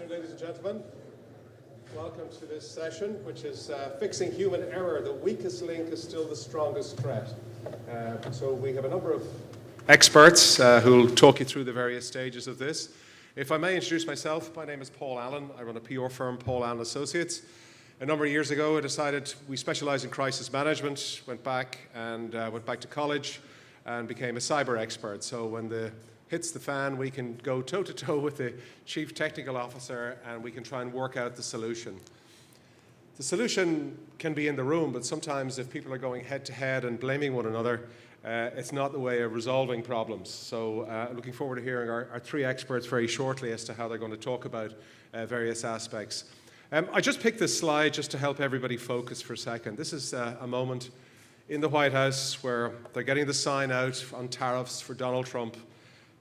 afternoon, ladies and gentlemen. Welcome to this session, which is Fixing Human Error. The weakest link is still the strongest threat. So we have a number of experts who will talk you through the various stages of this. If I may introduce myself, my name is Paul Allen. I run a PR firm, Paul Allen Associates. A number of years ago, I decided we specialize in crisis management, went back to college and became a cyber expert. So when the hits the fan, we can go toe-to-toe with the chief technical officer and we can try and work out the solution. The solution can be in the room, but sometimes if people are going head-to-head and blaming one another, it's not the way of resolving problems. So looking forward to hearing our three experts very shortly as to how they're going to talk about various aspects. I just picked this slide just to help everybody focus for a second. This is a moment in the White House where they're getting the sign out on tariffs for Donald Trump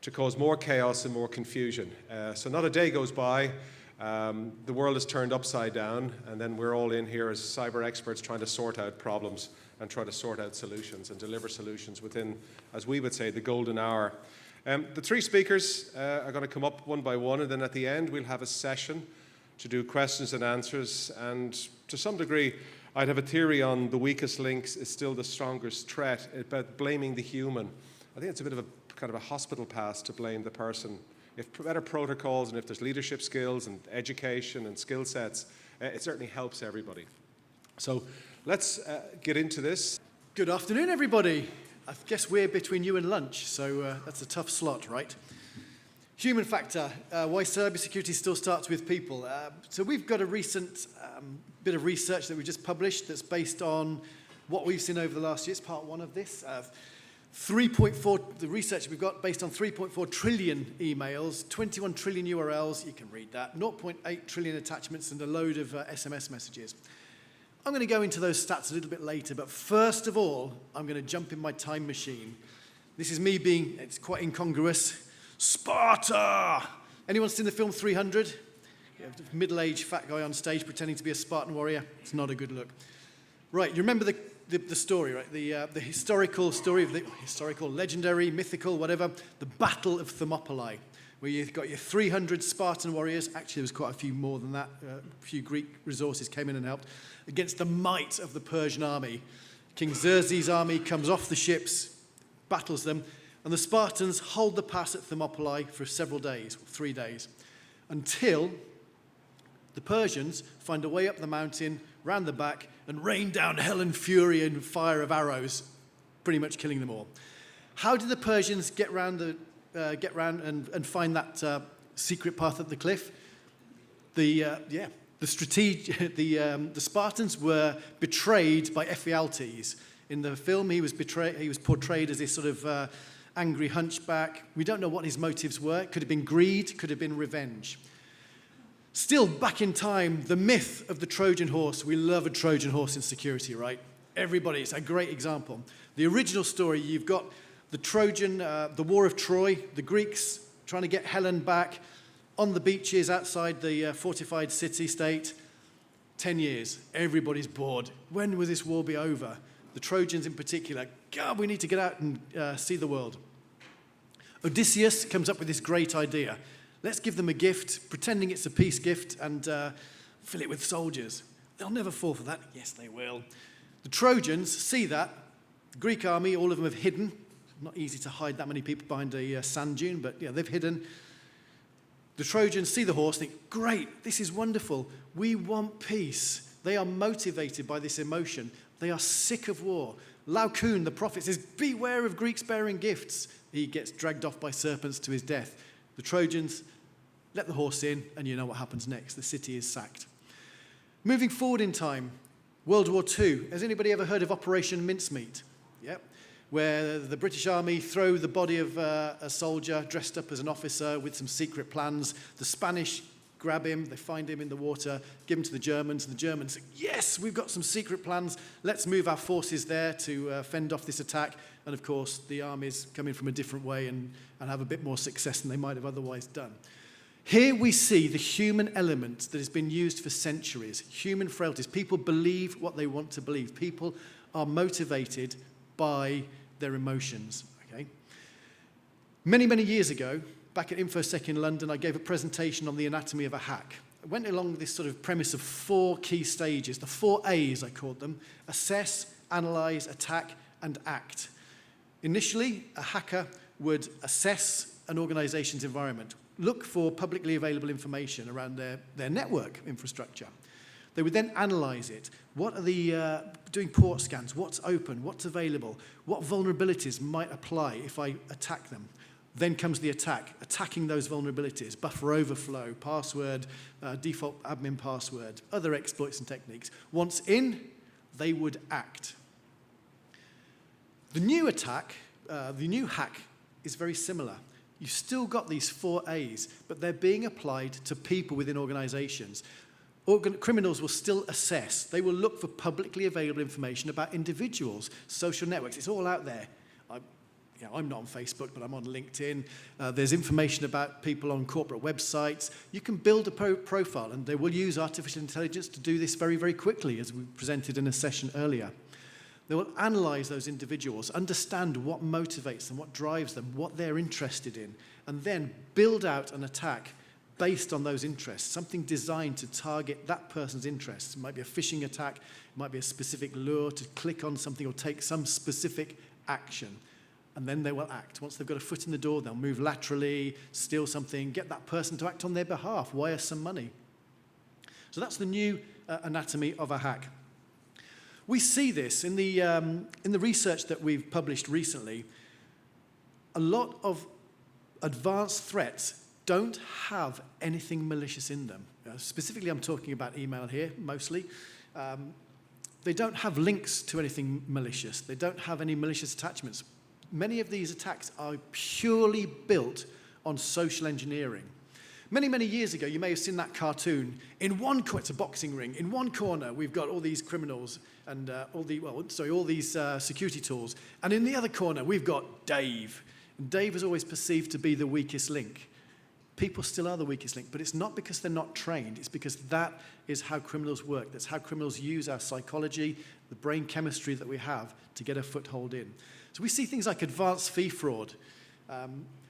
to cause more chaos and more confusion. So not a day goes by, the world is turned upside down, and then we're all in here as cyber experts trying to sort out problems and try to sort out solutions and deliver solutions within, as we would say, the golden hour. The three speakers are going to come up one by one, and then at the end we'll have a session to do questions and answers. And to some degree, I'd have a theory on the weakest links is still the strongest threat, about blaming the human. I think it's a bit of a kind of a hospital pass to blame the person. If better protocols and if there's leadership skills and education and skill sets, it certainly helps everybody. So let's get into this. Good afternoon, everybody. I guess we're between you and lunch, so that's a tough slot, right? Human factor, why cybersecurity still starts with people. So we've got a recent bit of research that we just published that's based on what we've seen over the last year. It's part one of this. 3.4, the research we've got based on 3.4 trillion emails, 21 trillion URLs, you can read that, 0.8 trillion attachments and a load of SMS messages. I'm going to go into those stats a little bit later, but first of all, I'm going to jump in my time machine. This is me being, it's quite incongruous, Sparta! Anyone seen the film 300? Middle-aged fat guy on stage pretending to be a Spartan warrior. It's not a good look. Right, you remember the story, right? The historical story of the historical, legendary, mythical, whatever, the Battle of Thermopylae, where you've got your 300 Spartan warriors. Actually, there was quite a few more than that. A few Greek resources came in and helped against the might of the Persian army. King Xerxes' army comes off the ships, battles them, and the Spartans hold the pass at Thermopylae for several days, 3 days, until the Persians find a way up the mountain, round the back, and rain down hell and fury and fire of arrows, pretty much killing them all. How did the Persians get round and find that secret path up the cliff? The Spartans were betrayed by Ephialtes. In the film, he was portrayed as this sort of angry hunchback. We don't know what his motives were. It could have been greed, could have been revenge. Still, back in time, the myth of the Trojan horse. We love a Trojan horse in security, right? Everybody, it's a great example. The original story, you've got the Trojan, the War of Troy, the Greeks trying to get Helen back on the beaches outside the fortified city-state. 10 years, everybody's bored. When will this war be over? The Trojans in particular, God, we need to get out and see the world. Odysseus comes up with this great idea. Let's give them a gift, pretending it's a peace gift, and fill it with soldiers. They'll never fall for that. Yes, they will. The Trojans see that. The Greek army, all of them have hidden. Not easy to hide that many people behind a sand dune, but yeah, they've hidden. The Trojans see the horse, think, great, this is wonderful. We want peace. They are motivated by this emotion. They are sick of war. Laocoon, the prophet, says, beware of Greeks bearing gifts. He gets dragged off by serpents to his death. The Trojans let the horse in, and you know what happens next. The city is sacked. Moving forward in time, World War II. Has anybody ever heard of Operation Mincemeat? Yep. Where the British Army throw the body of a soldier dressed up as an officer with some secret plans. The Spanish grab him, they find him in the water, give him to the Germans. The Germans say, yes, we've got some secret plans. Let's move our forces there to fend off this attack. And of course, the armies come in from a different way and have a bit more success than they might have otherwise done. Here we see the human element that has been used for centuries, human frailties. People believe what they want to believe. People are motivated by their emotions. Okay? Many, many years ago, back at InfoSec in London, I gave a presentation on the anatomy of a hack. I went along this sort of premise of 4 key stages, the 4 A's I called them: assess, analyze, attack, and act. Initially, a hacker would assess an organization's environment, look for publicly available information around their network infrastructure. They would then analyze it. What are the, doing port scans, what's open, what's available, what vulnerabilities might apply if I attack them. Then comes the attack, attacking those vulnerabilities, buffer overflow, password, default admin password, other exploits and techniques. Once in, they would act. The new attack, the new hack is very similar. You've still got these 4 A's, but they're being applied to people within organizations. Criminals will still assess. They will look for publicly available information about individuals, social networks. It's all out there. I'm not on Facebook, but I'm on LinkedIn. There's information about people on corporate websites. You can build a profile, and they will use artificial intelligence to do this very, very quickly, as we presented in a session earlier. They will analyze those individuals, understand what motivates them, what drives them, what they're interested in, and then build out an attack based on those interests, something designed to target that person's interests. It might be a phishing attack, it might be a specific lure to click on something or take some specific action. And then they will act. Once they've got a foot in the door, they'll move laterally, steal something, get that person to act on their behalf, wire some money. So that's the new anatomy of a hack. We see this in the research that we've published recently. A lot of advanced threats don't have anything malicious in them. Specifically, I'm talking about email here, mostly. They don't have links to anything malicious. They don't have any malicious attachments. Many of these attacks are purely built on social engineering. Many, many years ago, you may have seen that cartoon. In one corner, it's a boxing ring. In one corner, we've got all these criminals and all these security tools. And in the other corner, we've got Dave. And Dave is always perceived to be the weakest link. People still are the weakest link, but it's not because they're not trained. It's because that is how criminals work. That's how criminals use our psychology, the brain chemistry that we have to get a foothold in. So we see things like advanced fee fraud.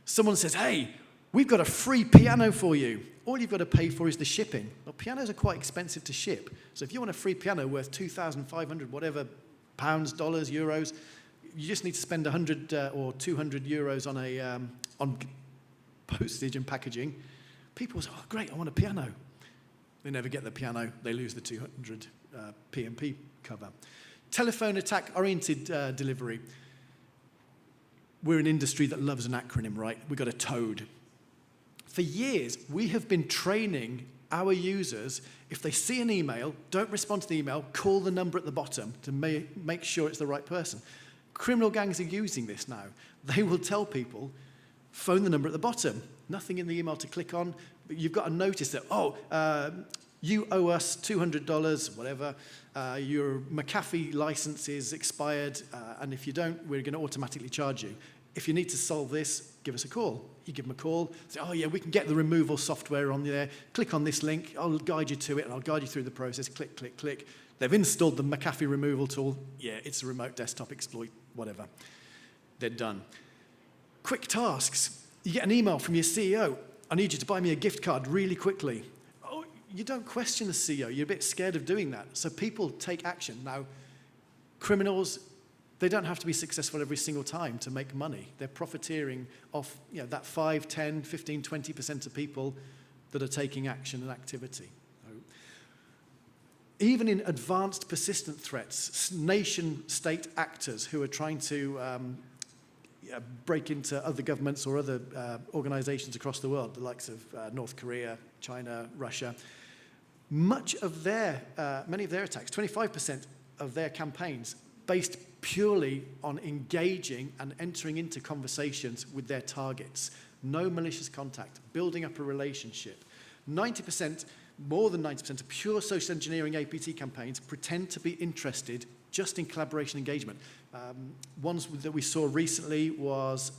Someone says, hey, we've got a free piano for you. All you've got to pay for is the shipping. Well, pianos are quite expensive to ship. So if you want a free piano worth 2,500, whatever, pounds, dollars, euros, you just need to spend 100 or 200 euros on postage and packaging. People say, oh, great, I want a piano. They never get the piano. They lose the 200 P&P cover. Telephone attack-oriented delivery. We're an industry that loves an acronym, right? We've got a TOAD. For years, we have been training our users, if they see an email, don't respond to the email, call the number at the bottom to make sure it's the right person. Criminal gangs are using this now. They will tell people, phone the number at the bottom. Nothing in the email to click on, but you've got to notice that, you owe us $200, whatever. Your McAfee license is expired, and if you don't, we're going to automatically charge you. If you need to solve this, give us a call. You give them a call, say, oh yeah, we can get the removal software on there. Click on this link, I'll guide you to it, and I'll guide you through the process. Click, click, click. They've installed the McAfee removal tool. Yeah, it's a remote desktop exploit, whatever. They're done. Quick tasks. You get an email from your CEO. I need you to buy me a gift card really quickly. Oh, you don't question the CEO. You're a bit scared of doing that. So people take action. Now, criminals, they don't have to be successful every single time to make money. They're profiteering off that 5, 10, 15, 20% of people that are taking action and activity. Even in advanced persistent threats, nation-state actors who are trying to break into other governments or other organizations across the world, the likes of North Korea, China, Russia, many of their attacks, 25% of their campaigns, based purely on engaging and entering into conversations with their targets. No malicious contact, building up a relationship. 90%, more than 90% of pure social engineering APT campaigns pretend to be interested just in collaboration engagement. Ones that we saw recently was,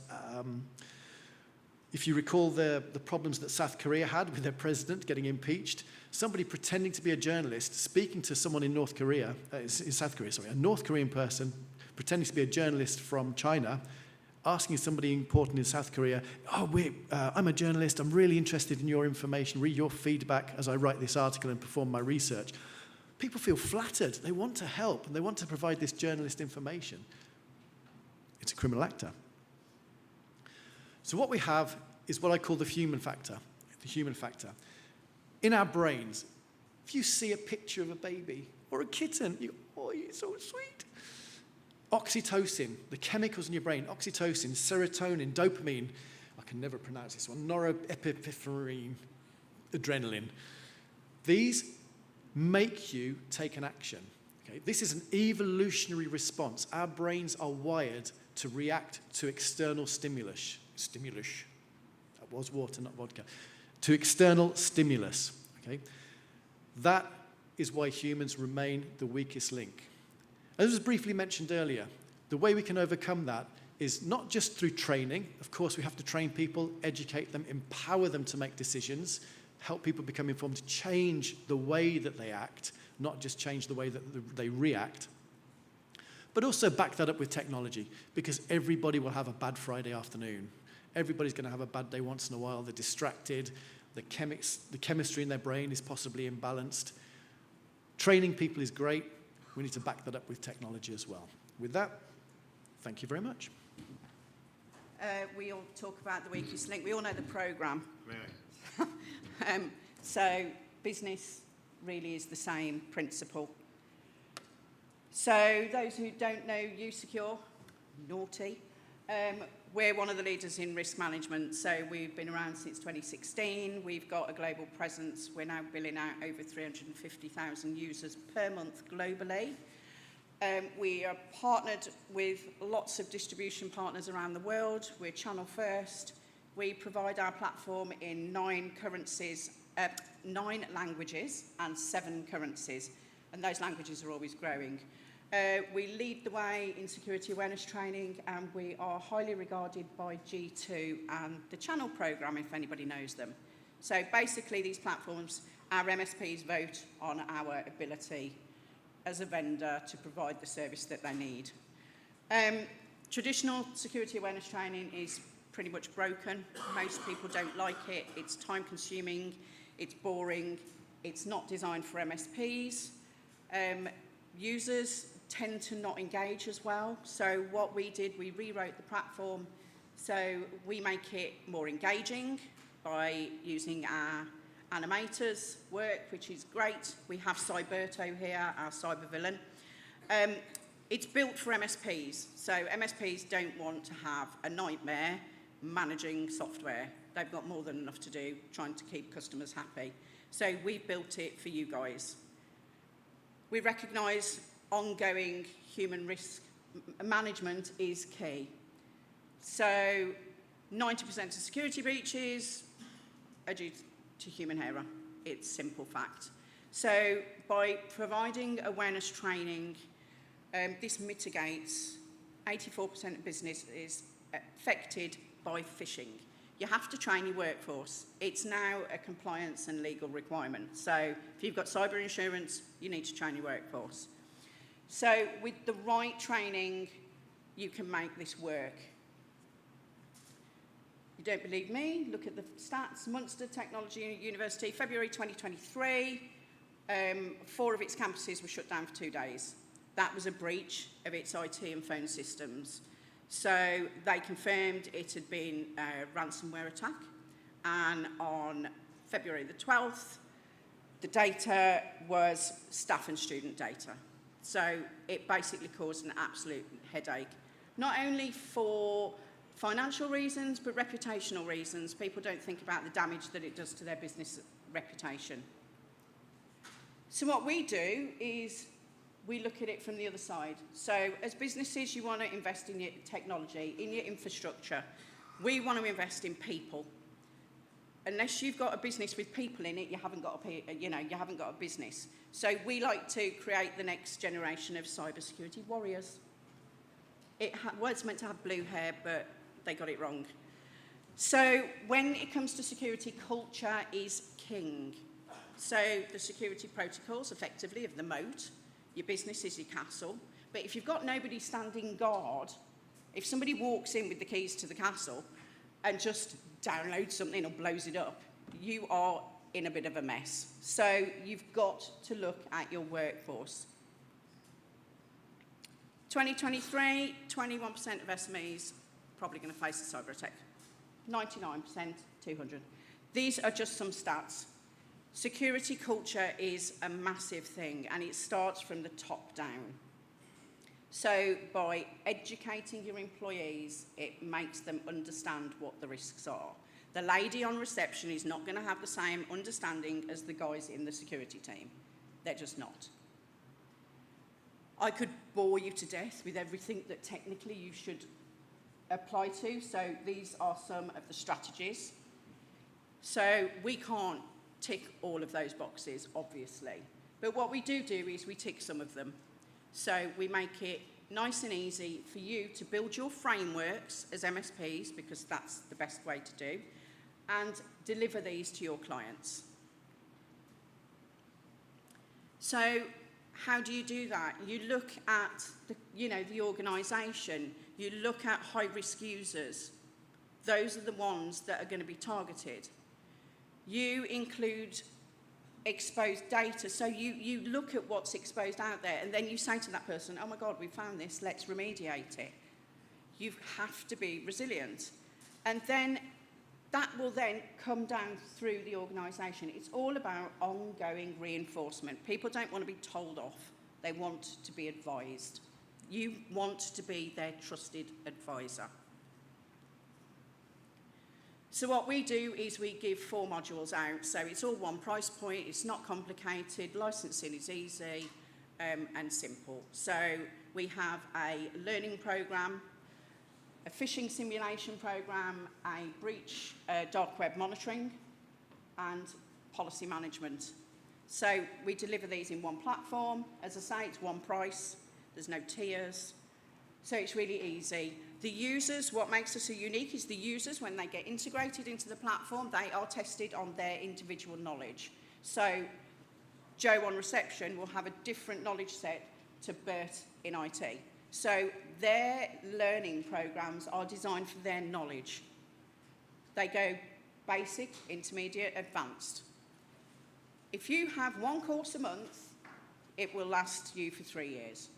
if you recall the problems that South Korea had with their president getting impeached, somebody pretending to be a journalist, speaking to someone in North Korea, a North Korean person, pretending to be a journalist from China, asking somebody important in South Korea, I'm a journalist, I'm really interested in your information, read your feedback as I write this article and perform my research. People feel flattered. They want to help, and they want to provide this journalist information. It's a criminal actor. So what we have is what I call the human factor. The human factor. In our brains, if you see a picture of a baby or a kitten, you go, oh, it's so sweet. Oxytocin, the chemicals in your brain, oxytocin, serotonin, dopamine, I can never pronounce this one, norepinephrine, adrenaline. These make you take an action. Okay? This is an evolutionary response. Our brains are wired to react to external stimulus. That was water, not vodka. To external stimulus. Okay? That is why humans remain the weakest link. As was briefly mentioned earlier, the way we can overcome that is not just through training. Of course, we have to train people, educate them, empower them to make decisions, help people become informed, to change the way that they act, not just change the way that they react. But also back that up with technology, because everybody will have a bad Friday afternoon. Everybody's going to have a bad day once in a while. They're distracted. The chemistry in their brain is possibly imbalanced. Training people is great. We need to back that up with technology as well. With that, thank you very much. We all talk about the weakest link. We all know the programme. Right. So business really is the same principle. So those who don't know U-Secure, naughty, we're one of the leaders in risk management. So we've been around since 2016. We've got a global presence. We're now billing out over 350,000 users per month globally. We are partnered with lots of distribution partners around the world. We're channel first. We provide our platform in 9 languages and 7 currencies. And those languages are always growing. We lead the way in security awareness training, and we are highly regarded by G2 and the Channel programme, if anybody knows them. So basically, these platforms, our MSPs vote on our ability as a vendor to provide the service that they need. Traditional security awareness training is pretty much broken. Most people don't like it. It's time-consuming. It's boring. It's not designed for MSPs. Users tend to not engage as well. So what we did, we rewrote the platform so we make it more engaging by using our animators work, which is great. We have Cyberto here, our cyber villain. It's built for MSPs. So MSPs don't want to have a nightmare managing software. They've got more than enough to do trying to keep customers happy. So we built it for you guys. We recognise ongoing human risk management is key. So 90% of security breaches are due to human error. It's a simple fact. So by providing awareness training, this mitigates 84% of business is affected by phishing. You have to train your workforce. It's now a compliance and legal requirement. So if you've got cyber insurance, you need to train your workforce. So with the right training, you can make this work. You don't believe me? Look at the stats. Munster Technology University, February 2023, 4 of its campuses were shut down for 2 days. That was a breach of its IT and phone systems. So they confirmed it had been a ransomware attack. And on February the 12th, the data was staff and student data. So it basically caused an absolute headache, not only for financial reasons, but reputational reasons. People don't think about the damage that it does to their business reputation. So what we do is we look at it from the other side. So as businesses, you want to invest in your technology, in your infrastructure. We want to invest in people. Unless you've got a business with people in it, you haven't got a business. So we like to create the next generation of cybersecurity warriors. It was meant to have blue hair, but they got it wrong. So when it comes to security, culture is king. So the security protocols, effectively, of the moat. Your business is your castle. But if you've got nobody standing guard, If somebody walks in with the keys to the castle and just downloads something or blows it up, you are in a bit of a mess. So you've got to look at your workforce. 2023, 21% of SMEs probably going to face a cyber attack. 99%, 200. These are just some stats. Security culture is a massive thing, and it starts from the top down. So by educating your employees, it makes them understand what the risks are. The lady on reception is not going to have the same understanding as the guys in the security team. They're just not. I could bore you to death with everything that technically you should apply to. So these are some of the strategies. So we can't tick all of those boxes, obviously. But what we do is we tick some of them. So we make it nice and easy for you to build your frameworks as MSPs, because that's the best way to do, and deliver these to your clients. So how do you do that? You look at the organisation. You look at high-risk users. Those are the ones that are going to be targeted. You include exposed data. So you look at what's exposed out there, and then you say to that person, oh my God, we found this, let's remediate it. You have to be resilient. And then that will then come down through the organisation. It's all about ongoing reinforcement. People don't want to be told off. They want to be advised. You want to be their trusted advisor. So what we do is we give 4 modules out. So it's all one price point. It's not complicated. Licensing is easy and simple. So we have a learning program, a phishing simulation program, a breach dark web monitoring, and policy management. So we deliver these in one platform. As I say, it's one price. There's no tiers. So it's really easy. The users, what makes us so unique is the users, when they get integrated into the platform, they are tested on their individual knowledge. So Joe on reception will have a different knowledge set to Bert in IT. So their learning programs are designed for their knowledge. They go basic, intermediate, advanced. If you have one course a month, it will last you for 3 years.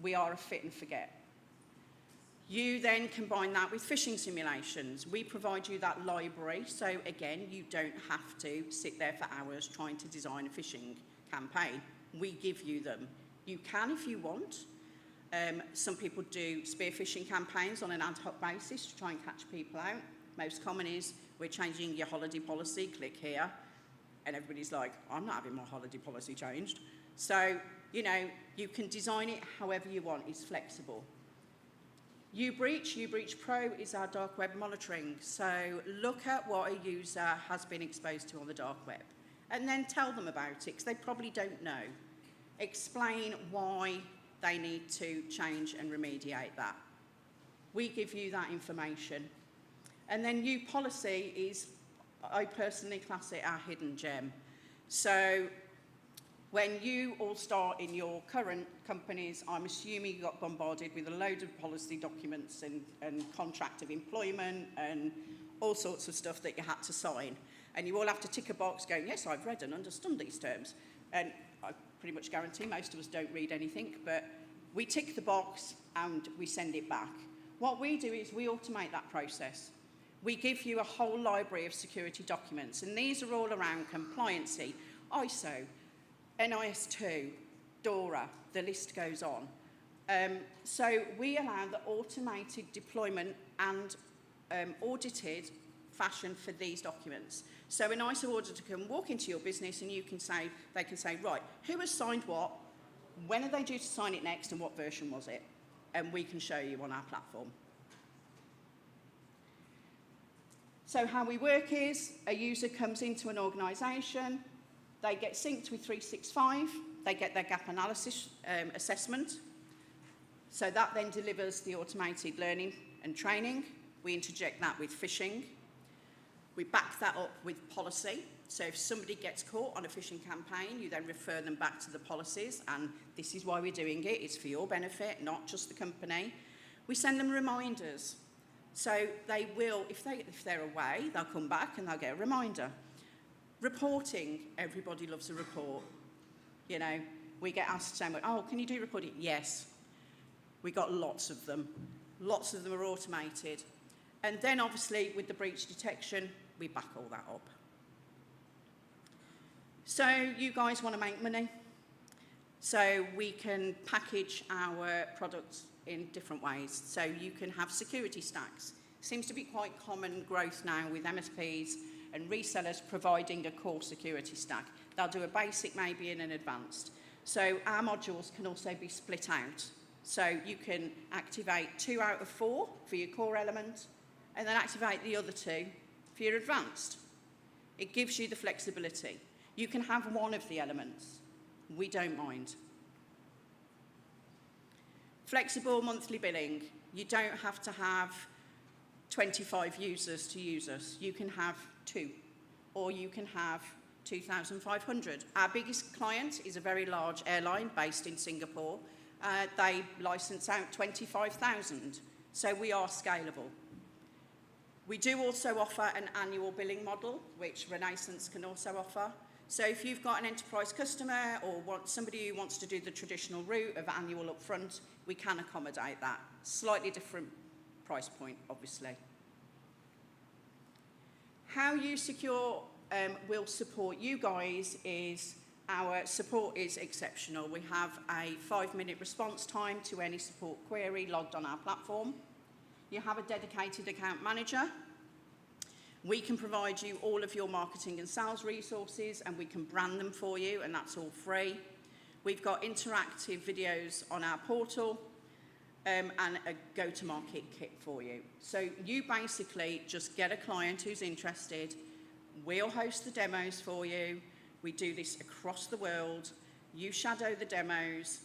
We are a fit and forget. You then combine that with phishing simulations. We provide you that library, so again, you don't have to sit there for hours trying to design a phishing campaign. We give you them. You can if you want. Some people do spear phishing campaigns on an ad hoc basis to try and catch people out. Most common is, we're changing your holiday policy, click here. And everybody's like, I'm not having my holiday policy changed. So, you can design it however you want. It's flexible. UBreach Pro is our dark web monitoring. So look at what a user has been exposed to on the dark web and then tell them about it, because they probably don't know. Explain why they need to change and remediate that. We give you that information. And then policy is, I personally class it our hidden gem. So when you all start in your current companies, I'm assuming you got bombarded with a load of policy documents and contract of employment and all sorts of stuff that you had to sign. And you all have to tick a box going, yes, I've read and understood these terms. And I pretty much guarantee most of us don't read anything, but we tick the box and we send it back. What we do is we automate that process. We give you a whole library of security documents, and these are all around compliancy, ISO, NIS2, DORA, the list goes on. So we allow the automated deployment and audited fashion for these documents. So an ISO auditor can walk into your business and they can say, right, who has signed what, when are they due to sign it next, and what version was it? And we can show you on our platform. So how we work is, a user comes into an organisation, they get synced with 365, they get their gap analysis assessment. So that then delivers the automated learning and training. We interject that with phishing. We back that up with policy. So if somebody gets caught on a phishing campaign, you then refer them back to the policies, and this is why we're doing it. It's for your benefit, not just the company. We send them reminders. So they will, if they're away, they'll come back and they'll get a reminder. Reporting, everybody loves a report. You know, we get asked so much, oh, can you do reporting? Yes. We got lots of them. Lots of them are automated. And then obviously with the breach detection, we back all that up. So you guys want to make money? So we can package our products in different ways. So you can have security stacks. Seems to be quite common growth now with MSPs and resellers providing a core security stack. They'll do a basic maybe and an advanced. So our modules can also be split out. So you can activate 2 out of 4 for your core element and then activate the other 2 for your advanced. It gives you the flexibility. You can have one of the elements. We don't mind. Flexible monthly billing. You don't have to have 25 users to use us. You can have 2, or you can have 2,500. Our biggest client is a very large airline based in Singapore. They license out 25,000, so we are scalable. We do also offer an annual billing model, which Renaissance can also offer. So if you've got an enterprise customer or somebody who wants to do the traditional route of annual upfront, we can accommodate that. Slightly different price point, obviously. How you secure will support you guys is our support is exceptional. We have a 5-minute response time to any support query logged on our platform. You have a dedicated account manager. We can provide you all of your marketing and sales resources and we can brand them for you, and that's all free. We've got interactive videos on our portal and a go-to-market kit for you. So you basically just get a client who's interested. We'll host the demos for you. We do this across the world. You shadow the demos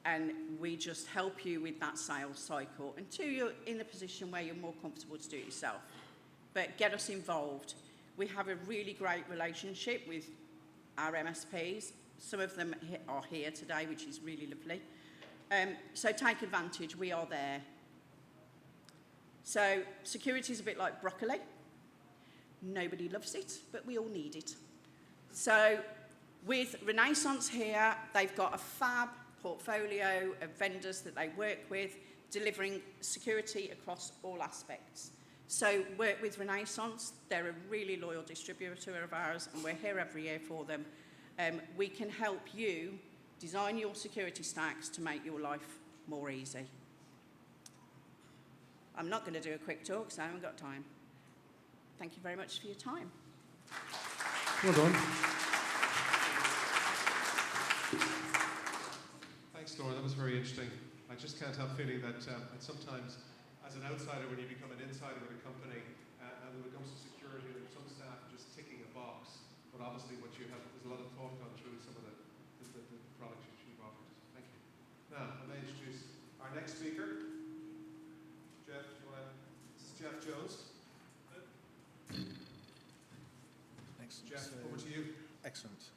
and we just help you with that sales cycle until you're in the position where you're more comfortable to do it yourself. But get us involved. We have a really great relationship with our MSPs. Some of them are here today, which is really lovely. So take advantage, we are there. So security is a bit like broccoli. Nobody loves it, but we all need it. So with Renaissance here, they've got a fab portfolio of vendors that they work with, delivering security across all aspects. So work with Renaissance. They're a really loyal distributor of ours, and we're here every year for them. We can help you design your security stacks to make your life more easy. I'm not going to do a quick talk, so I haven't got time. Thank you very much for your time. Well done. Thanks, Laura. That was very interesting. I just can't help feeling that sometimes, as an outsider, when you become an insider with a company, and when it comes to security, there's some staff just ticking a box. But obviously, what you have, there's a lot of thought gone through some of the products you've offered. Thank you. Now, I'm going to introduce our next speaker. Jeff, this is Jeff Jones. Excellent. Jeff, over to you. Excellent.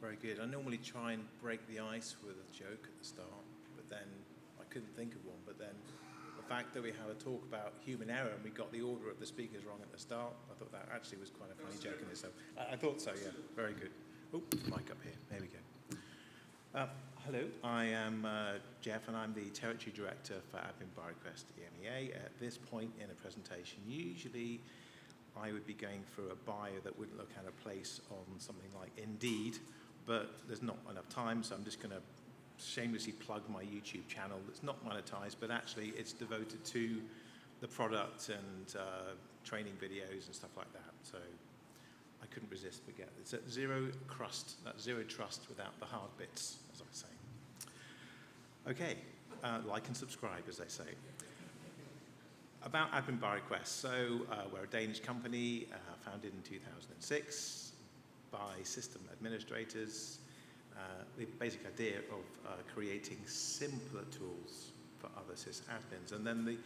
Very good. I normally try and break the ice with a joke at the start, but then I couldn't think of one. But then the fact that we have a talk about human error and we got the order of the speakers wrong at the start, I thought that actually was quite a funny joke in itself. I thought so, yeah. Very good. Oh, mic up here. There we go. Hello, I am Jeff, and I'm the Territory Director for Admin BioQuest EMEA. At this point in a presentation, usually I would be going through a bio that wouldn't look at a place on something like Indeed, but there's not enough time, so I'm just going to shamelessly plug my YouTube channel that's not monetized, but actually it's devoted to the product and training videos and stuff like that. So I couldn't resist but get it. It's at zero crust, that's zero trust without the hard bits, as I say. Okay, like and subscribe, as they say. About Admin BioQuest. So we're a Danish company founded in 2006 by system administrators. The basic idea of creating simpler tools for other sysadmins. And then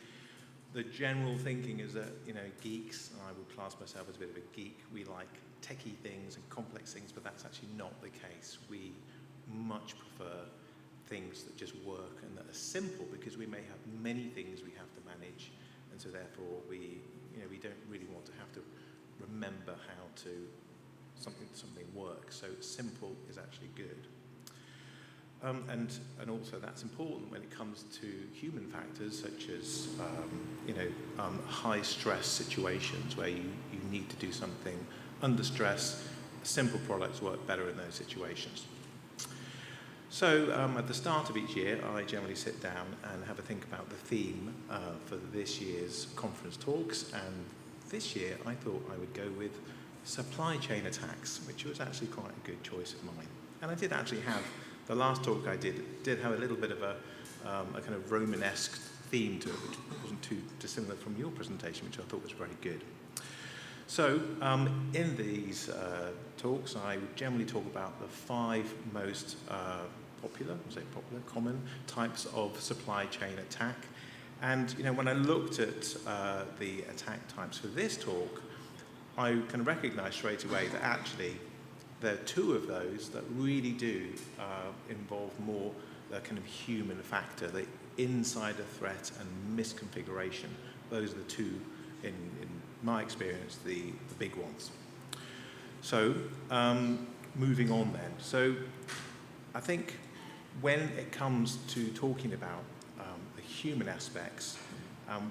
the general thinking is that, you know, geeks, and I would class myself as a bit of a geek, we like techie things and complex things, but that's actually not the case. We much prefer things that just work and that are simple, because we may have many things we have to manage, and so therefore we don't really want to have to remember how to something works. So simple is actually good. And also that's important when it comes to human factors such as high stress situations where you need to do something under stress. Simple products work better in those situations. So at the start of each year, I generally sit down and have a think about the theme for this year's conference talks, and this year I thought I would go with supply chain attacks, which was actually quite a good choice of mine. And I did actually have, the last talk I did have a little bit of a kind of Romanesque theme to it, which wasn't too dissimilar from your presentation, which I thought was very good. So in these talks, I would generally talk about the 5 most common types of supply chain attack. And when I looked at the attack types for this talk, I can recognize straight away that actually there are 2 of those that really do involve more the kind of human factor, the insider threat and misconfiguration. Those are the 2, in my experience, the big ones. So moving on then. So I think when it comes to talking about the human aspects,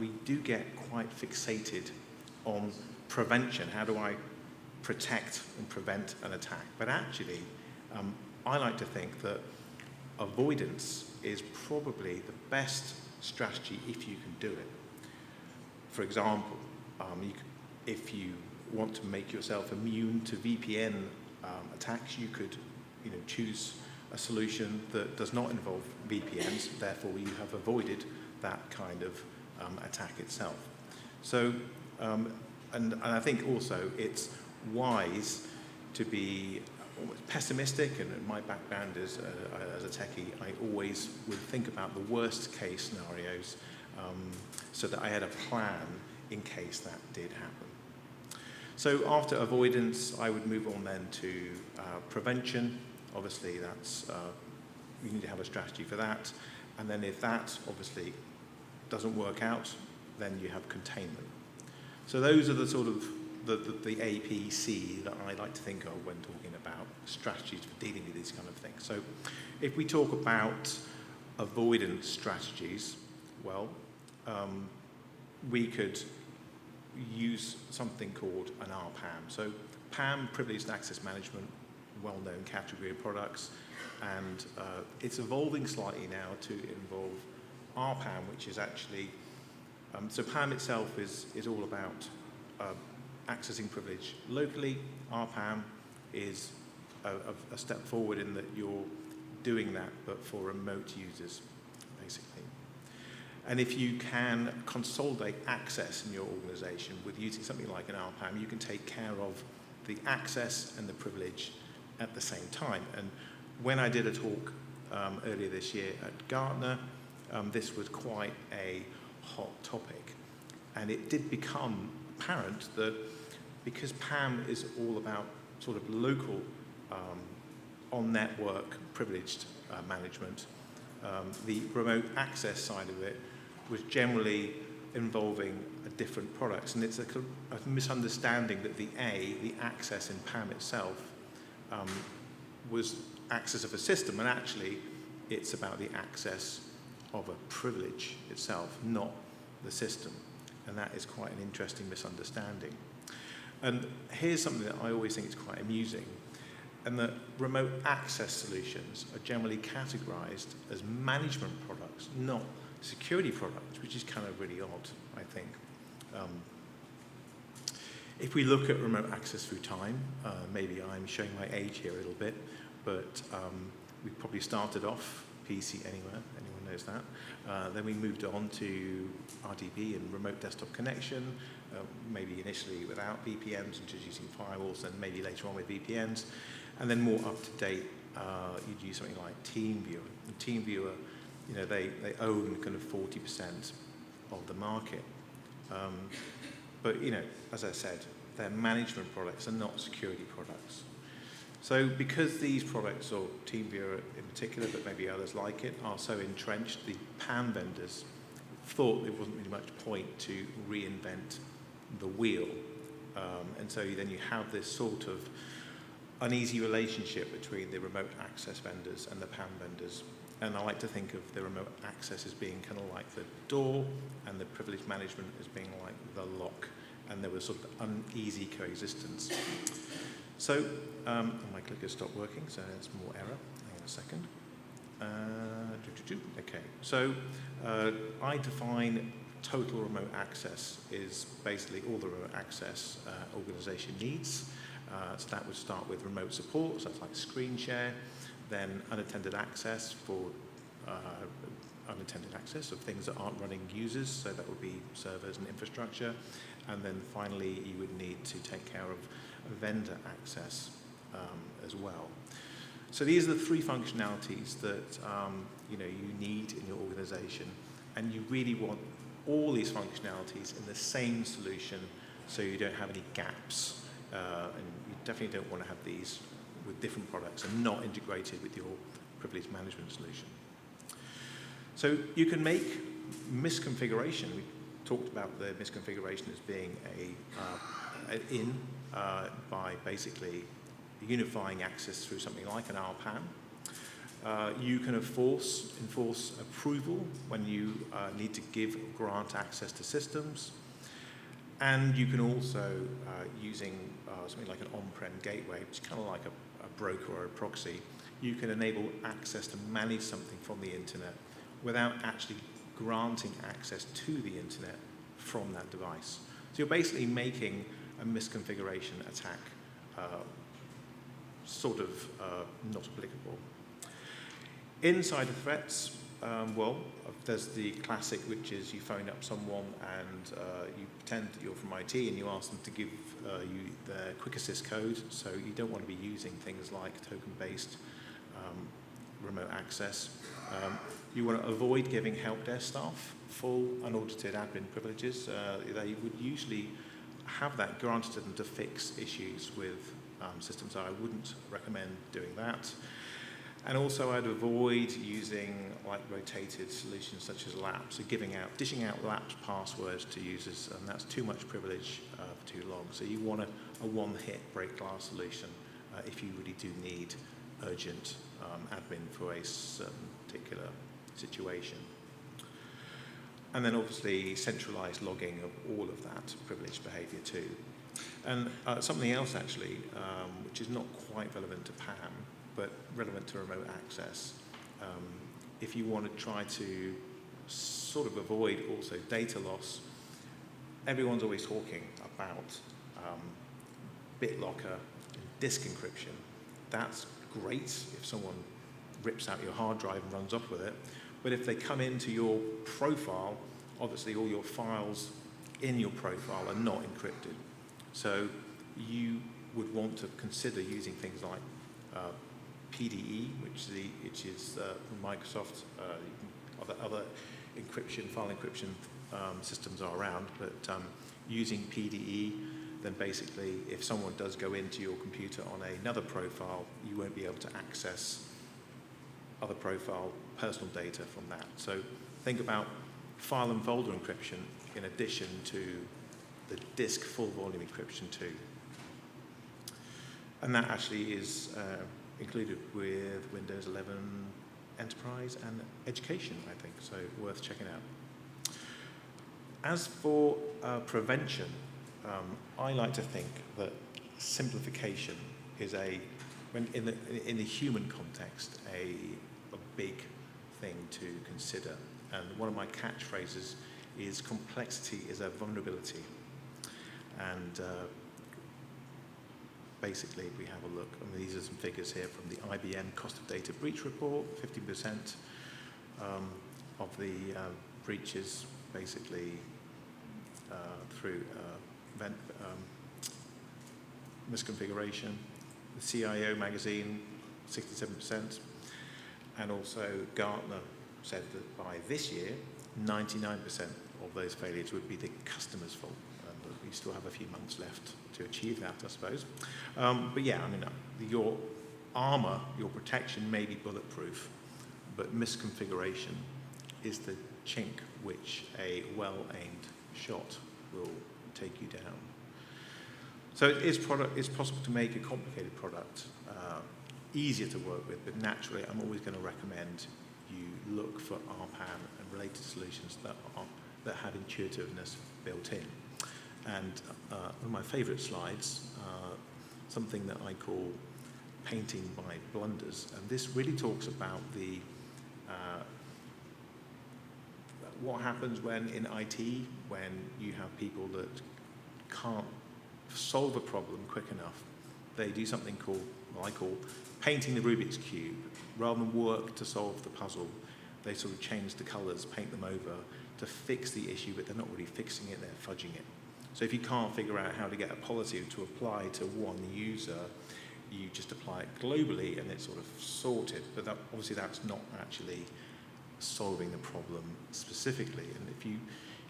we do get quite fixated on prevention. How do I protect and prevent an attack? But actually, I like to think that avoidance is probably the best strategy if you can do it. For example, if you want to make yourself immune to VPN attacks, you could choose a solution that does not involve VPNs, therefore you have avoided that kind of attack itself. So, and I think also it's wise to be almost pessimistic, and in my background as a techie, I always would think about the worst case scenarios so that I had a plan in case that did happen. So after avoidance, I would move on then to prevention. Obviously, that's you need to have a strategy for that. And then if that obviously doesn't work out, then you have containment. So those are the sort of the APC that I like to think of when talking about strategies for dealing with these kind of things. So if we talk about avoidance strategies, well, we could use something called an RPAM. So PAM, Privileged Access Management, well-known category of products, and it's evolving slightly now to involve RPAM, which is actually, so PAM itself is all about accessing privilege locally. RPAM is a step forward in that you're doing that, but for remote users, basically. And if you can consolidate access in your organization with using something like an RPAM, you can take care of the access and the privilege at the same time. And when I did a talk earlier this year at Gartner, this was quite a hot topic. And it did become apparent that because PAM is all about sort of local on-network privileged management, the remote access side of it was generally involving different products. And it's a misunderstanding that the access in PAM itself was access of a system, and actually it's about the access of a privilege itself, not the system. And that is quite an interesting misunderstanding. And here's something that I always think is quite amusing, and that remote access solutions are generally categorized as management products, not security products, which is kind of really odd, I think. If we look at remote access through time, maybe I'm showing my age here a little bit, but we probably started off PC Anywhere, anyone knows that. Then we moved on to RDP and remote desktop connection, maybe initially without VPNs and just using firewalls, and maybe later on with VPNs. And then more up to date, you'd use something like TeamViewer. And TeamViewer, they own kind of 40% of the market. But, as I said, they're management products and not security products. So because these products, or TeamViewer in particular, but maybe others like it, are so entrenched, the PAN vendors thought there wasn't really much point to reinvent the wheel. And so then you have this sort of uneasy relationship between the remote access vendors and the PAN vendors. And I like to think of the remote access as being kind of like the door and the privilege management as being like the lock. And there was sort of uneasy coexistence. So, my clicker stopped working, so there's more error. Hang on a second. Okay, so I define total remote access is basically all the remote access organization needs. So that would start with remote support, so that's like screen share, then unattended access for unattended access of things that aren't running users, so that would be servers and infrastructure, and then finally you would need to take care of vendor access as well. So these are the three functionalities that you need in your organization, and you really want all these functionalities in the same solution so you don't have any gaps, and you definitely don't want to have these with different products and not integrated with your privilege management solution. So you can make misconfiguration. We talked about the misconfiguration as being by basically unifying access through something like an RPAN. You can enforce approval when you need to grant access to systems. And you can also, using something like an on-prem gateway, which is kind of like a broker or a proxy, you can enable access to manage something from the internet without actually granting access to the internet from that device. So you're basically making a misconfiguration attack not applicable. Insider threats, there's the classic, which is you phone up someone and you pretend that you're from IT and you ask them to give you their quick assist code, so you don't want to be using things like token-based remote access. You want to avoid giving help desk staff full unaudited admin privileges. They would usually have that granted to them to fix issues with systems, so I wouldn't recommend doing that. And also I'd avoid using like rotated solutions such as LAPS, so dishing out LAPS passwords to users, and that's too much privilege for too long. So you want a one-hit break glass solution if you really do need urgent admin for a certain particular situation. And then obviously centralized logging of all of that privileged behavior too. And something else actually, which is not quite relevant to PAM, but relevant to remote access. If you want to try to sort of avoid also data loss, everyone's always talking about BitLocker and disk encryption. That's great if someone rips out your hard drive and runs off with it, but if they come into your profile, obviously all your files in your profile are not encrypted. So you would want to consider using things like PDE, which is from Microsoft. Other encryption, file encryption systems are around, but using PDE, then basically if someone does go into your computer on another profile, you won't be able to access other profile personal data from that. So think about file and folder encryption in addition to the disk full volume encryption too. And that actually is included with Windows 11 Enterprise and Education, I think, so worth checking out. As for prevention, I like to think that simplification is in the human context, a big thing to consider. And one of my catchphrases is complexity is a vulnerability. And basically, we have a look. I mean, these are some figures here from the IBM Cost of Data Breach Report. 50% of the breaches basically through misconfiguration. The CIO magazine, 67%. And also Gartner said that by this year, 99% of those failures would be the customer's fault. And we still have a few months left to achieve that, I suppose. But yeah, I mean, your armor, your protection may be bulletproof, but misconfiguration is the chink which a well-aimed shot will take you down. So it's possible to make a complicated product easier to work with, but naturally I'm always going to recommend you look for RPAM and related solutions that have intuitiveness built in. And one of my favorite slides, something that I call painting by blunders, and this really talks about the what happens when in IT, when you have people that can't solve a problem quick enough. They do something called, what I call, painting the Rubik's Cube. Rather than work to solve the puzzle, they sort of change the colours, paint them over to fix the issue, but they're not really fixing it, they're fudging it. So if you can't figure out how to get a policy to apply to one user, you just apply it globally and it's sort of sorted. But that, obviously that's not actually solving the problem specifically. And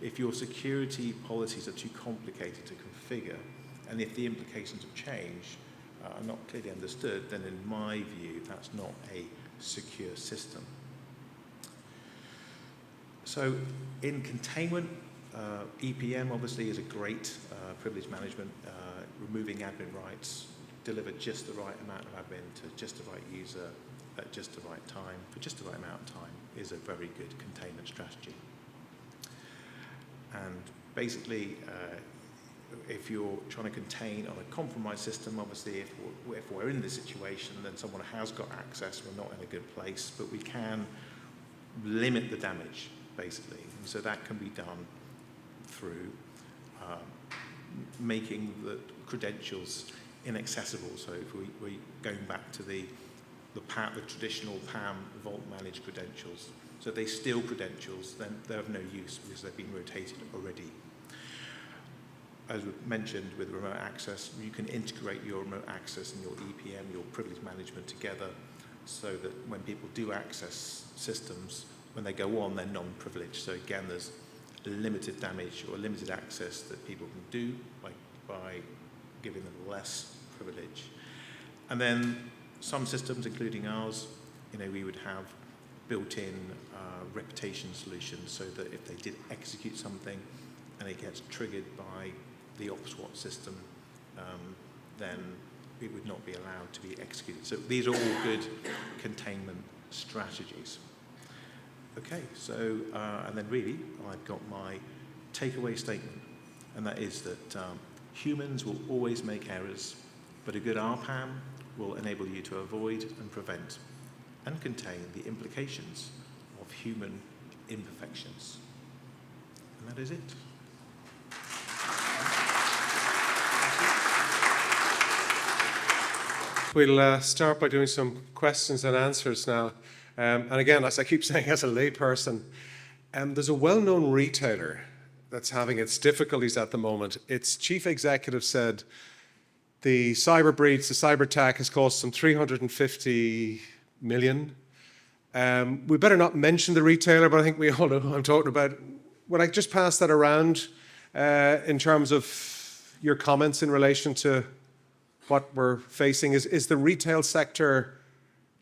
if your security policies are too complicated to configure, and if the implications of change are not clearly understood, then in my view, that's not a secure system. So in containment, EPM obviously is a great privilege management, removing admin rights, deliver just the right amount of admin to just the right user at just the right time, for just the right amount of time, is a very good containment strategy. And basically, if you're trying to contain on a compromised system, obviously if we're in this situation, then someone has got access, we're not in a good place, but we can limit the damage, basically. And so that can be done through making the credentials inaccessible. So if we're going back to the traditional PAM vault managed credentials, so if they steal credentials, then they're of no use because they've been rotated already. As we mentioned with remote access, you can integrate your remote access and your EPM, your privilege management together, so that when people do access systems, when they go on, they're non-privileged. So again, there's limited damage or limited access that people can do by giving them less privilege. And then some systems, including ours, we would have built-in reputation solutions, so that if they did execute something and it gets triggered by the OpSWAT system, then it would not be allowed to be executed. So these are all good containment strategies. Okay, so, and then really, I've got my takeaway statement, and that is that humans will always make errors, but a good RPAM will enable you to avoid and prevent and contain the implications of human imperfections. And that is it. We'll start by doing some questions and answers now. And again, as I keep saying, as a layperson, there's a well-known retailer that's having its difficulties at the moment. Its chief executive said the cyber breach, the cyber attack has cost them 350 million. We better not mention the retailer, but I think we all know who I'm talking about. Would I just pass that around in terms of your comments in relation to what we're facing? Is the retail sector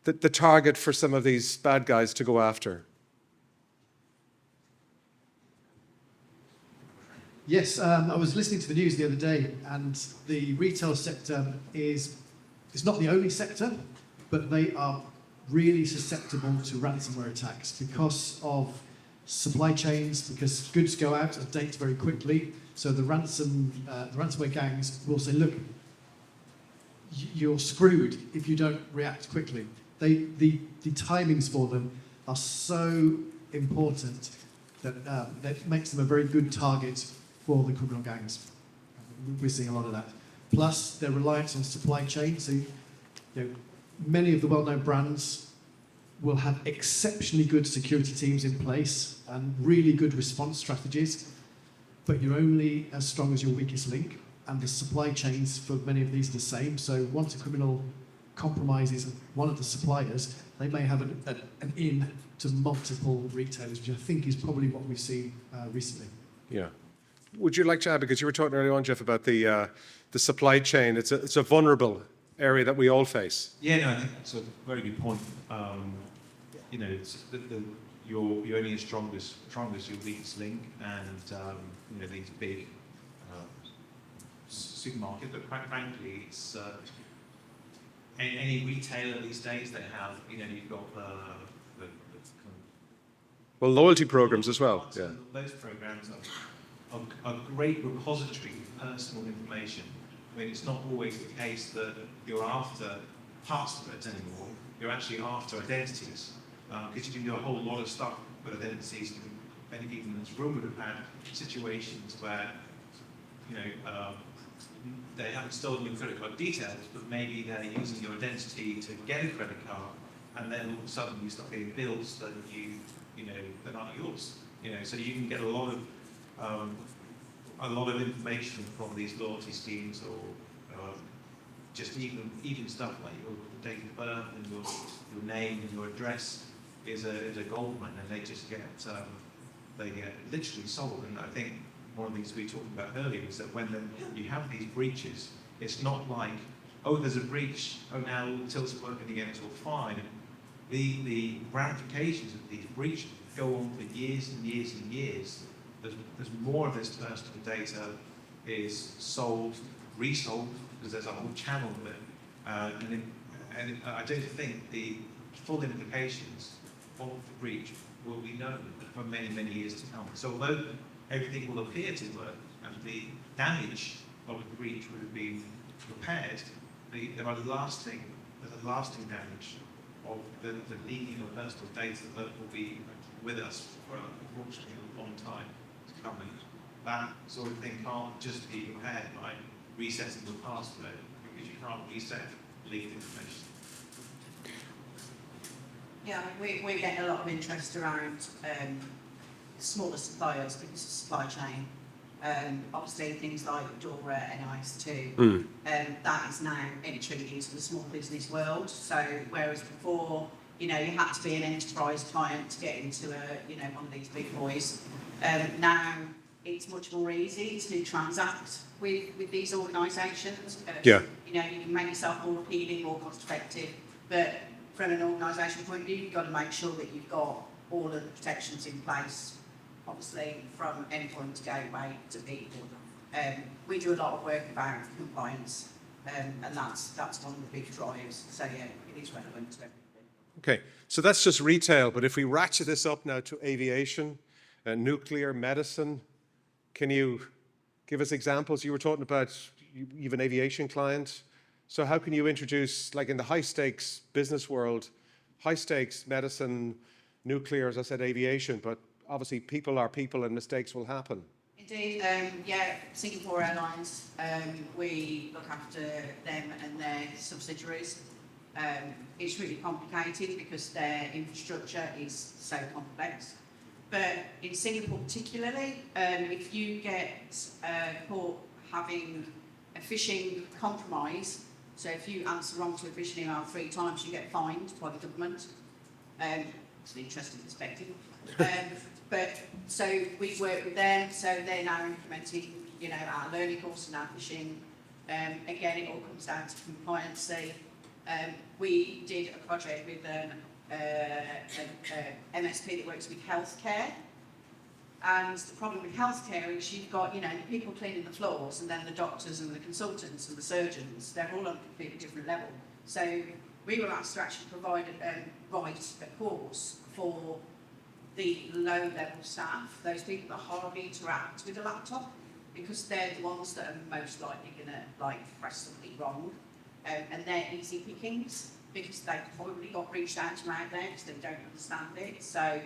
the target for some of these bad guys to go after? Yes, I was listening to the news the other day, and the retail sector is not the only sector, but they are really susceptible to ransomware attacks because of supply chains, because goods go out of date very quickly. So the ransomware gangs will say, look, you're screwed if you don't react quickly. The timings for them are so important that that makes them a very good target for the criminal gangs. We're seeing a lot of that. Plus, their reliance on supply chain. So, many of the well-known brands will have exceptionally good security teams in place and really good response strategies, but you're only as strong as your weakest link. And the supply chains for many of these are the same. So once a criminal compromises one of the suppliers, they may have an in to multiple retailers, which I think is probably what we've seen recently. Yeah. Would you like to add, because you were talking earlier on, Jeff, about the supply chain. It's a vulnerable area that we all face. Yeah, no, I think that's a very good point. You know, it's you're only as strong as your weakest link, and you know, these big supermarkets. But quite frankly, it's any retailer these days they have. You know, you've got the kind of Well, loyalty programs as well. Yeah. those programs are a great repository of personal information. I mean, it's not always the case that you're after passwords anymore. You're actually after identities, because you can do a whole lot of stuff with identities. Many people in this room would have had situations where, you know, they haven't stolen your credit card details, but maybe they're using your identity to get a credit card, and then all of a sudden you start getting bills that you know, they're not yours. You know, so you can get a lot of information from these loyalty schemes, or just even stuff like your date of birth and your name and your address is a gold mine, and they just get literally sold. And I think one of the things we talked about earlier is that when you have these breaches, it's not like, oh, there's a breach, oh, now all the tills are working again, it's all fine. The ramifications of these breaches go on for years and years and years. There's more of this personal data is sold, resold, because there's a whole channel of it. And I don't think the full implications of the breach will be known for many, many years to come. So although everything will appear to work and the damage of the breach would have been repaired, there's a lasting damage of the leaking of personal data that will be with us for unfortunately a long time to come. And that sort of thing can't just be repaired by resetting the password, because you can't reset leaked information. Yeah, we're getting a lot of interest around smaller suppliers because of supply chain. Obviously, things like DORA and IS2, that is now entering into the small business world. So, whereas before, you know, you had to be an enterprise client to get into one of these big boys, now it's much more easy to transact with these organisations. Yeah. You know, you can make yourself more appealing, more cost effective, but from an organisation point of view, you've got to make sure that you've got all of the protections in place, obviously from endpoint to gateway to people. We do a lot of work about compliance, and that's one of the big drives. So yeah, it is relevant to everything. Okay, so that's just retail, but if we ratchet this up now to aviation, nuclear, medicine, can you give us examples? You were talking about you have an aviation client. So how can you introduce, like in the high-stakes business world, high-stakes medicine, nuclear, as I said, aviation, but obviously people are people and mistakes will happen. Indeed, Singapore Airlines, we look after them and their subsidiaries. It's really complicated because their infrastructure is so complex. But in Singapore particularly, if you get caught having a phishing compromise, so if you answer wrong to a phishing email 3 times, you get fined by the government. It's an interesting perspective. But so we work with them, so they're now implementing, our learning course and our phishing. Again, it all comes down to compliancy. We did a project with an MSP that works with healthcare. And the problem with healthcare is you've got, people cleaning the floors, and then the doctors and the consultants and the surgeons, they're all on a completely different level. So we were asked to actually write a course for the low-level staff, those people that hardly interact with a laptop, because they're the ones that are most likely going to press something wrong, and they're easy pickings because they've probably got reached out to out there because they don't understand it. So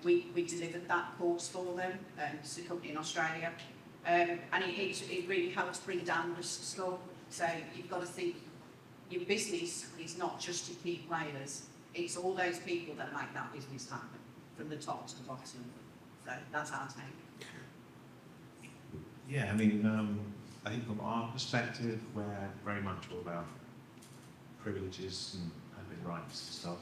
we delivered that course for them. It's a company in Australia, and it really helps bring down risk score. So you've got to think your business is not just your key players; it's all those people that make that business happen, from the top to the bottom. So that's our take. Yeah, I mean, I think from our perspective, we're very much all about privileges and admin rights and stuff.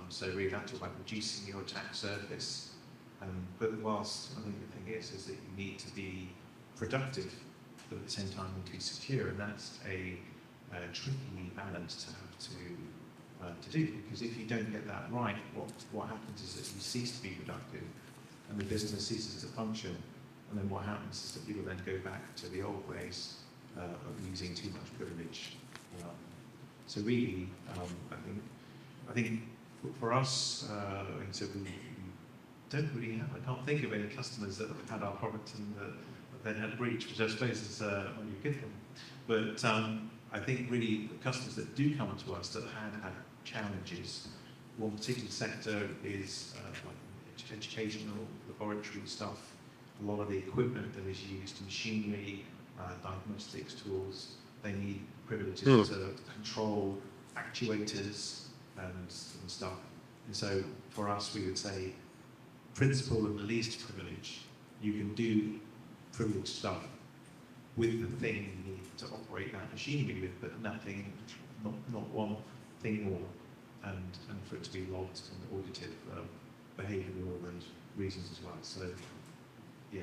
So we have to talk about reducing your attack surface. But whilst I think the thing is that you need to be productive, but at the same time you need to be secure, and that's a tricky balance to have to do, because if you don't get that right, what happens is that you cease to be productive and the business ceases to function, and then what happens is that people then go back to the old ways of using too much privilege. So really, I think for us, so we don't really have, I can't think of any customers that have had our product and that then had a breach, which I suppose is when you get them. But I think really the customers that do come to us that had challenges, one particular sector is like educational, laboratory stuff, a lot of the equipment that is used, machinery, diagnostics tools, they need privileges to control actuators and stuff. And so for us, we would say, principle of the least privilege. You can do privileged stuff with the thing you need to operate that machinery with, but nothing, not one thing more, and for it to be logged and audited for behavioural and reasons as well. So, yeah,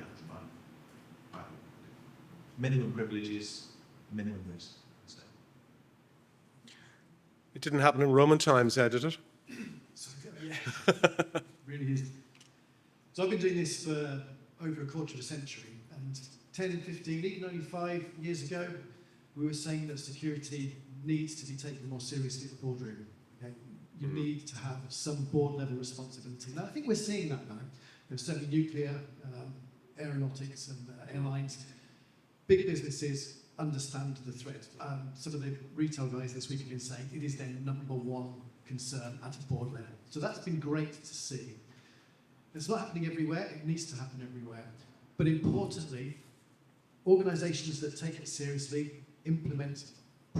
minimum privileges, minimum risk. So. It didn't happen in Roman times, did it? Yeah, really is. So I've been doing this for over a quarter of a century, and 10, 15, even only 5 years ago, we were saying that security needs to be taken more seriously at the boardroom. Okay? You need to have some board-level responsibility. Now, I think we're seeing that now. There's certainly nuclear, aeronautics and airlines. Big businesses understand the threat. Some of the retail guys this week have been saying it is their number one concern at a board level. So that's been great to see. It's not happening everywhere. It needs to happen everywhere. But importantly, organisations that take it seriously implement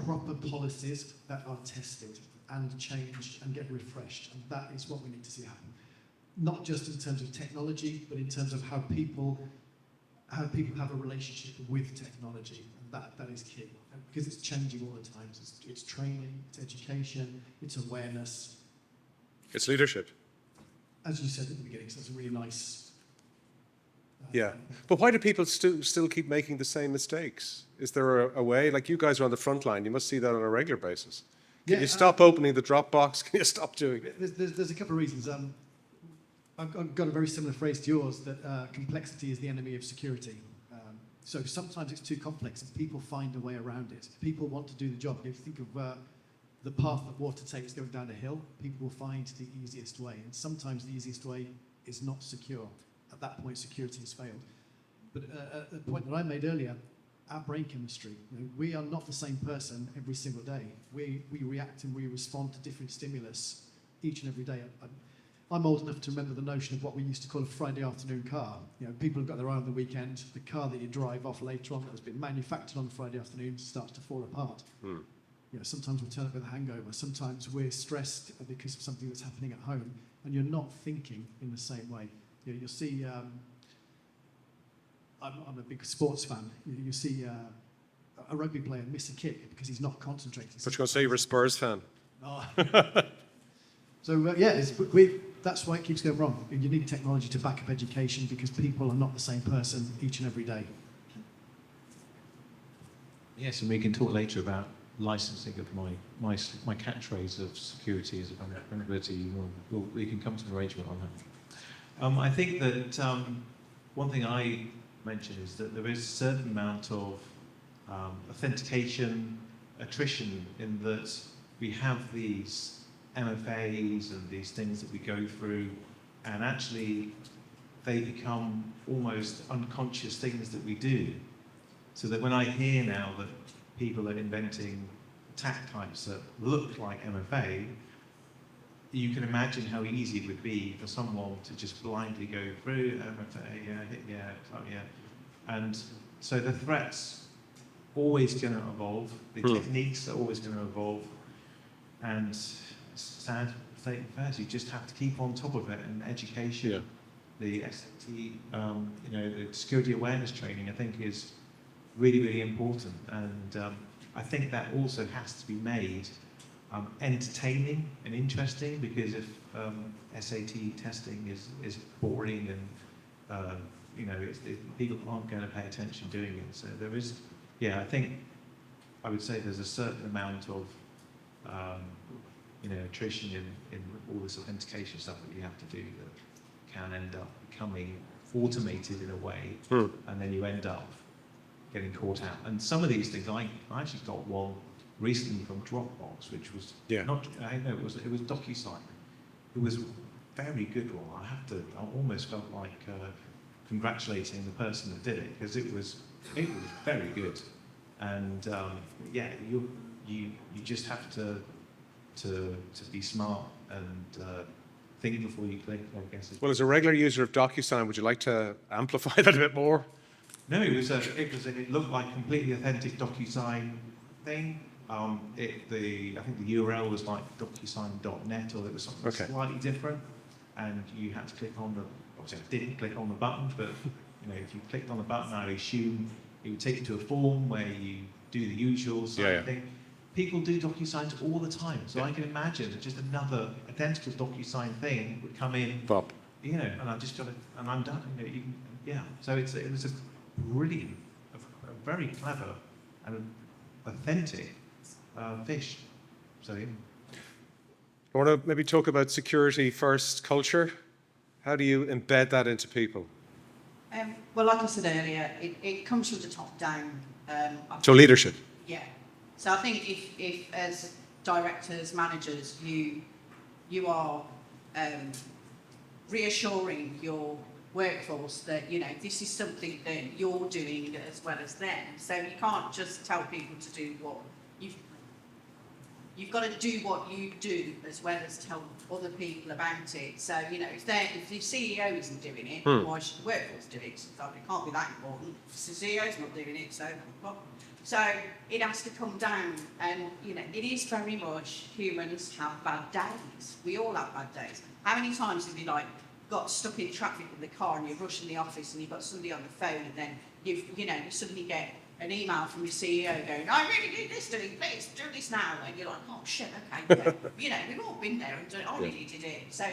proper policies that are tested and changed and get refreshed. And that is what we need to see happen. Not just in terms of technology, but in terms of how people have a relationship with technology. And that is key. Because it's changing all the time. It's training, it's education, it's awareness. It's leadership. As you said at the beginning, so that's a really nice... Yeah. But why do people still keep making the same mistakes? Is there a way? Like, you guys are on the front line. You must see that on a regular basis. Can you stop opening the Dropbox? Can you stop doing it? There's a couple of reasons. I've got a very similar phrase to yours, that complexity is the enemy of security. So sometimes it's too complex and people find a way around it. People want to do the job. If you think of the path that water takes going down a hill, people will find the easiest way. And sometimes the easiest way is not secure. At that point, security has failed. But at the point that I made earlier, our brain chemistry, we are not the same person every single day. We react and we respond to different stimulus each and every day. I'm old enough to remember the notion of what we used to call a Friday afternoon car. People have got their eye on the weekend. The car that you drive off later on that has been manufactured on Friday afternoon starts to fall apart. Sometimes we turn up with a hangover. Sometimes we're stressed because of something that's happening at home, and you're not thinking in the same way. You'll see. I'm a big sports fan. You see a rugby player miss a kick because he's not concentrating. But you're going to say you're a Spurs fan. Oh. So that's why it keeps going wrong. You need technology to back up education because people are not the same person each and every day. Yes, and we can talk later about licensing of my catchphrase of security is about vulnerability. We can come to an arrangement on that. I think that one thing I mentioned is that there is a certain amount of authentication attrition in that we have these MFAs and these things that we go through, and actually they become almost unconscious things that we do. So that when I hear now that people are inventing attack types that look like MFA, you can imagine how easy it would be for someone to just blindly go through MFA, and so the threats always going to evolve, the techniques are always going to evolve, and sad state of affairs, you just have to keep on top of it, and education, the SAT, the security awareness training, I think is really, really important, and I think that also has to be made entertaining and interesting, because if SAT testing is boring and people aren't going to pay attention doing it. So there is, I think I would say there's a certain amount of attrition in all this authentication stuff that you have to do that can end up becoming automated in a way, and then you end up getting caught out. And some of these things, I actually got one recently from Dropbox, which was it was DocuSign. It was a very good one. I almost felt like congratulating the person that did it, because it was very good. And you just have to be smart and think before you click, I guess. Well, as a regular user of DocuSign, would you like to amplify that a bit more? No, it looked like a completely authentic DocuSign thing. I think the URL was like DocuSign.net, or it was something slightly different, and you had to click on obviously I didn't click on the button, but if you clicked on the button, I assume it would take you to a form where you do the usual thing. People do DocuSigns all the time, so I can imagine that just another identical DocuSign thing would come in, Bob. and I just got it, and I'm done. So it was a brilliant, a very clever and authentic fish. So yeah. I want to maybe talk about security first culture. How do you embed that into people? Well, like I said earlier, it comes from the top down. So leadership. Yeah. So I think if as directors, managers, you are reassuring your workforce that this is something that you're doing as well as them. So you can't just tell people to do what you've got to do what you do as well as tell other people about it. So if the CEO isn't doing it, why should the workforce do it? So it can't be that important. If the CEO's not doing it, so what? So it has to come down, and it is very much humans have bad days. We all have bad days. How many times have you got stuck in traffic in the car and you're rushing the office and you've got somebody on the phone, and then you suddenly get an email from your CEO going, I really need this doing, please do this now, and you're like, oh shit, okay, yeah. We've all been there and done it. I really did it. So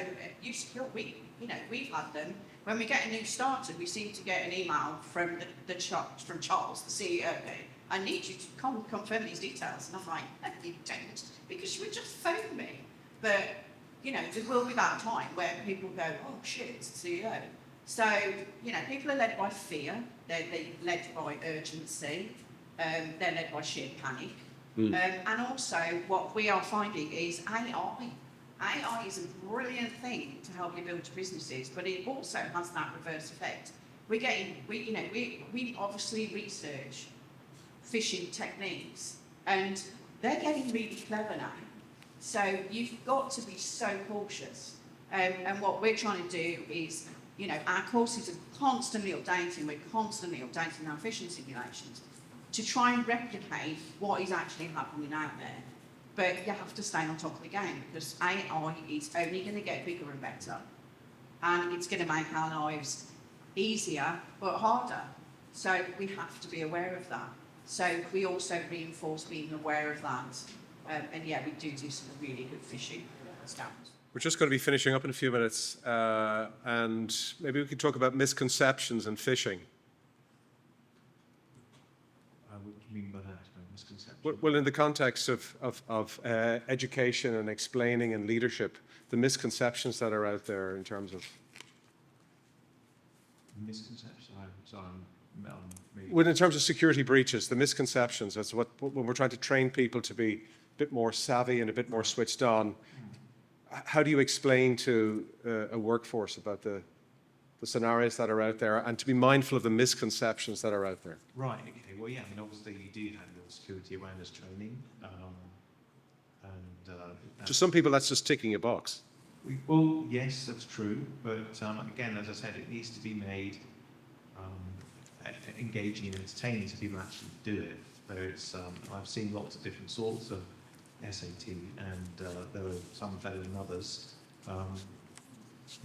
we've had them. When we get a new starter, we seem to get an email from from Charles, the CEO, going, I need you to confirm these details. And I'm like, no, you don't, because you would just phone me. But there will be that time where people go, oh shit, it's the CEO. So, people are led by fear, they're led by urgency, they're led by sheer panic. And also what we are finding is AI. AI is a brilliant thing to help you build your businesses, but it also has that reverse effect. We obviously research phishing techniques, and they're getting really clever now. So you've got to be so cautious. And what we're trying to do is, our courses are constantly updating. We're constantly updating our phishing simulations to try and replicate what is actually happening out there. But you have to stay on top of the game, because AI is only going to get bigger and better. And it's going to make our lives easier, but harder. So we have to be aware of that. So we also reinforce being aware of that. And we do some really good phishing scams. We're just going to be finishing up in a few minutes, and maybe we could talk about misconceptions and phishing. What do you mean by that, misconception? Well, in the context of education and explaining and leadership, the misconceptions that are out there in terms of... Misconceptions? Well, in terms of security breaches, the misconceptions, that's when we're trying to train people to be a bit more savvy and a bit more switched on. How do you explain to a workforce about the scenarios that are out there, and to be mindful of the misconceptions that are out there? Right, okay. Well, obviously you do have your security awareness training. To some people, that's just ticking a box. Well, yes, that's true. But again, as I said, it needs to be made engaging and entertaining so people actually do it. So I've seen lots of different sorts of SAT, and there are some better than others. But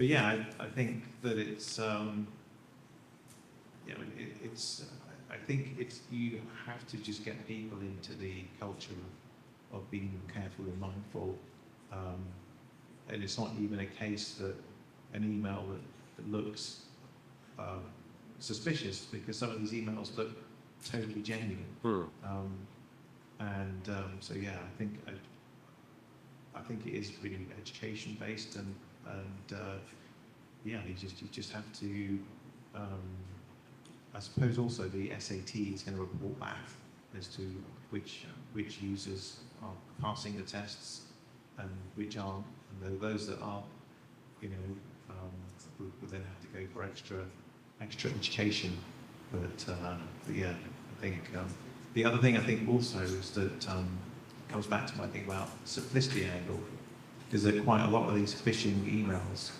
I think that it's I think you have to just get people into the culture of being careful and mindful. And it's not even a case that an email that looks suspicious, because some of these emails look totally genuine. And so yeah, I think it is really education based, and yeah, you just have to. I suppose also the SAT is going to report back as to which users are passing the tests and which aren't, and those that aren't, you know, will then have to go for extra education. But yeah, I think the other thing I think also is that comes back to my thing about simplicity angle, is that quite a lot of these phishing emails,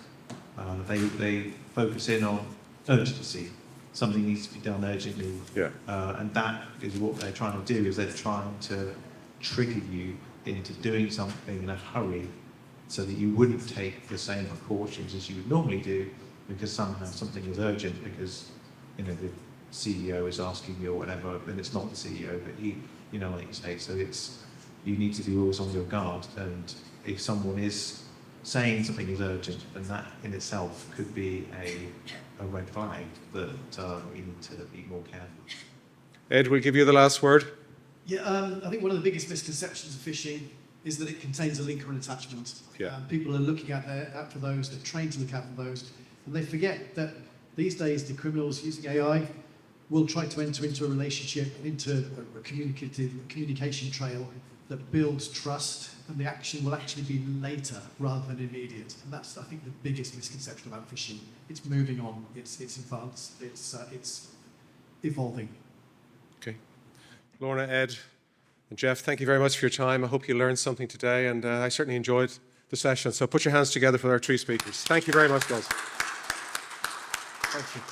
they focus in on urgency. Something needs to be done urgently. Yeah. And that is what they're trying to do, is they're trying to trigger you into doing something in a hurry so that you wouldn't take the same precautions as you would normally do because somehow something is urgent because, you know, the CEO is asking you or whatever, and it's not the CEO, but he, you know, like you say, so you need to be always on your guard, and if someone is saying something is urgent, then that in itself could be a red flag that we need to be more careful. Ed, we'll give you the last word. Yeah, I think one of the biggest misconceptions of phishing is that it contains a link or an attachment. Yeah. People are looking out for those, they're trained to look out for those, and they forget that these days the criminals using AI will try to enter into a relationship, into a communication trail that builds trust, and the action will actually be later rather than immediate. And that's, I think, the biggest misconception about phishing. It's moving on, it's advanced, it's evolving. Okay. Lorna, Ed, and Jeff, thank you very much for your time. I hope you learned something today, and I certainly enjoyed the session. So put your hands together for our three speakers. Thank you very much, guys. Thank you.